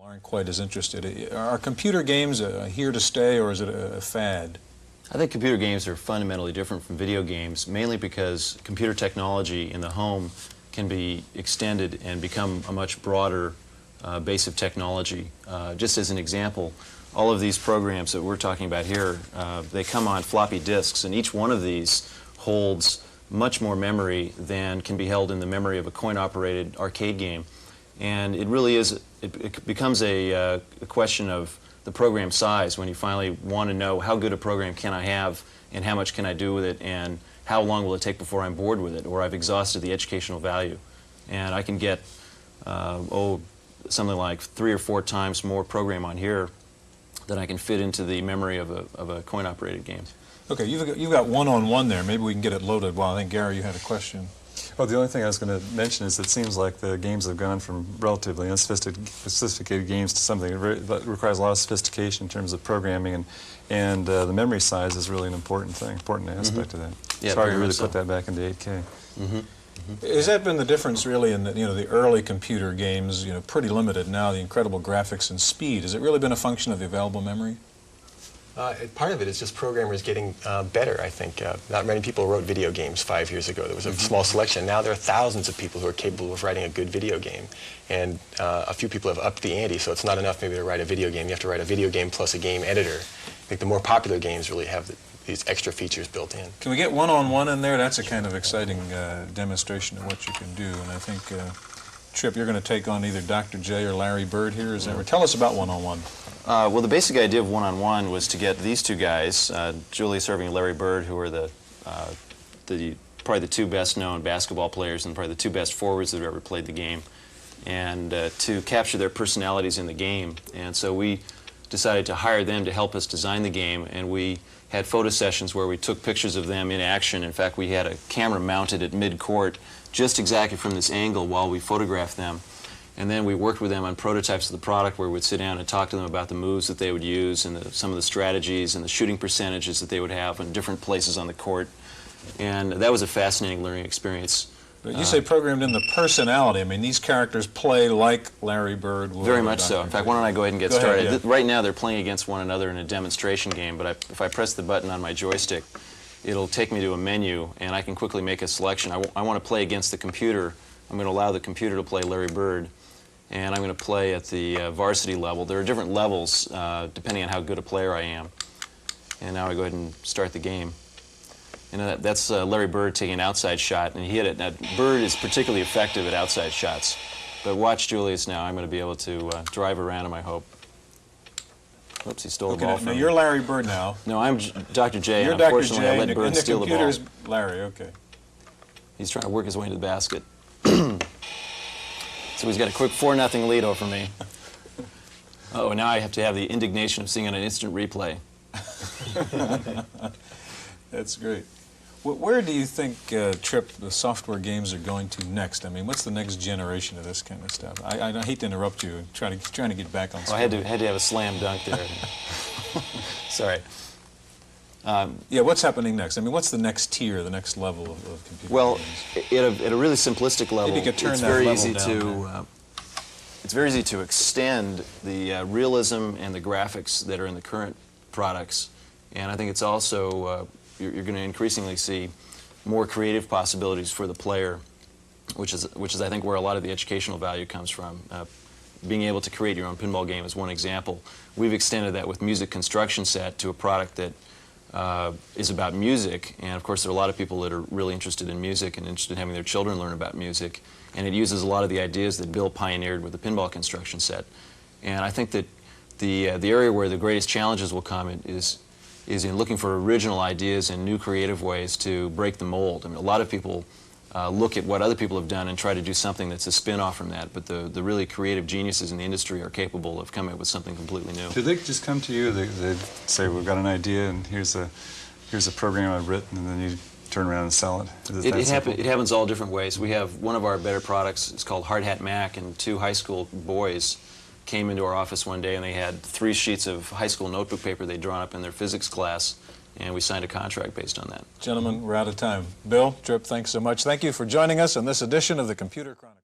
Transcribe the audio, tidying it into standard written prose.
Aren't quite as interested. Are computer games here to stay, or is it a fad? I think computer games are fundamentally different from video games, mainly because computer technology in the home can be extended and become a much broader base of technology. Just as an example, all of these programs that we're talking about here, they come on floppy disks, and each one of these holds much more memory than can be held in the memory of a coin-operated arcade game. And it really is, it becomes a question of the program size when you finally want to know how good a program can I have and how much can I do with it and how long will it take before I'm bored with it or I've exhausted the educational value. And I can get, something like 3 or 4 times more program on here than I can fit into the memory of a coin-operated game. Okay, you've got one-on-one there. Maybe we can get it loaded. Well, I think, Gary, you had a question. Well, the only thing I was going to mention is it seems like the games have gone from relatively unsophisticated games to something that requires a lot of sophistication in terms of programming, and the memory size is really an important thing, important aspect of that. Yeah, it's hard to really put that back into 8K. Has that been the difference, really, in the early computer games? Pretty limited now. The incredible graphics and speed. Has it really been a function of the available memory? Part of it is just programmers getting better, I think. Not many people wrote video games 5 years ago. There was a small selection. Now there are thousands of people who are capable of writing a good video game. And a few people have upped the ante, so it's not enough maybe to write a video game. You have to write a video game plus a game editor. I think the more popular games really have these extra features built in. Can we get one-on-one in there? That's a kind of exciting demonstration of what you can do. And I think, Trip, you're going to take on either Dr. J or Larry Bird here. Is that right? Tell us about one-on-one. Well, the basic idea of one-on-one was to get these two guys, Julius, Erving, and Larry Bird, who are probably the 2 best-known basketball players and probably the 2 best forwards that have ever played the game, and to capture their personalities in the game. And so we decided to hire them to help us design the game, and we had photo sessions where we took pictures of them in action. In fact, we had a camera mounted at mid-court just exactly from this angle while we photographed them. And then we worked with them on prototypes of the product where we'd sit down and talk to them about the moves that they would use and some of the strategies and the shooting percentages that they would have in different places on the court. And that was a fascinating learning experience. But you say programmed in the personality. I mean, these characters play like Larry Bird would. Very much so. In fact, why don't I go ahead and get started. Right now they're playing against one another in a demonstration game, but if I press the button on my joystick, it'll take me to a menu, and I can quickly make a selection. I want to play against the computer. I'm going to allow the computer to play Larry Bird. And I'm going to play at the varsity level. There are different levels depending on how good a player I am. And now I go ahead and start the game. And that's Larry Bird taking an outside shot, and he hit it. Now, Bird is particularly effective at outside shots. But watch Julius now. I'm going to be able to drive around him, I hope. Oops, he stole the ball from me. You're Larry Bird now. No, I'm Dr. J. You're and Dr. unfortunately, J, I let Bird steal the ball. And the computer's Larry, okay. He's trying to work his way into the basket. So he's got a quick 4-0 lead over me. Oh, now I have to have the indignation of seeing an instant replay. That's great. Where do you think, Trip, the software games are going to next? I mean, what's the next generation of this kind of stuff? I hate to interrupt you, trying to get back on schedule. I had to have a slam dunk there. Sorry. Yeah, what's happening next? I mean, what's the next tier, the next level of computer games? At a really simplistic level, maybe you could turn it's that very level easy down, it's very easy to extend the realism and the graphics that are in the current products, and I think it's also you're going to increasingly see more creative possibilities for the player, which is I think where a lot of the educational value comes from. Being able to create your own pinball game is one example. We've extended that with Music Construction Set to a product that is about music, and of course there are a lot of people that are really interested in music and interested in having their children learn about music, and it uses a lot of the ideas that Bill pioneered with the pinball construction set. And I think that the area where the greatest challenges will come is in looking for original ideas and new creative ways to break the mold. I mean, a lot of people look at what other people have done and try to do something that's a spin-off from that, but the really creative geniuses in the industry are capable of coming up with something completely new. Do they just come to you, they say, we've got an idea and here's a program I've written, and then you turn around and sell it? It happens all different ways. We have one of our better products, it's called Hard Hat Mac, and 2 high school boys came into our office one day and they had 3 sheets of high school notebook paper they'd drawn up in their physics class, and we signed a contract based on that. Gentlemen, we're out of time. Bill, Trip, thanks so much. Thank you for joining us on this edition of the Computer Chronicles.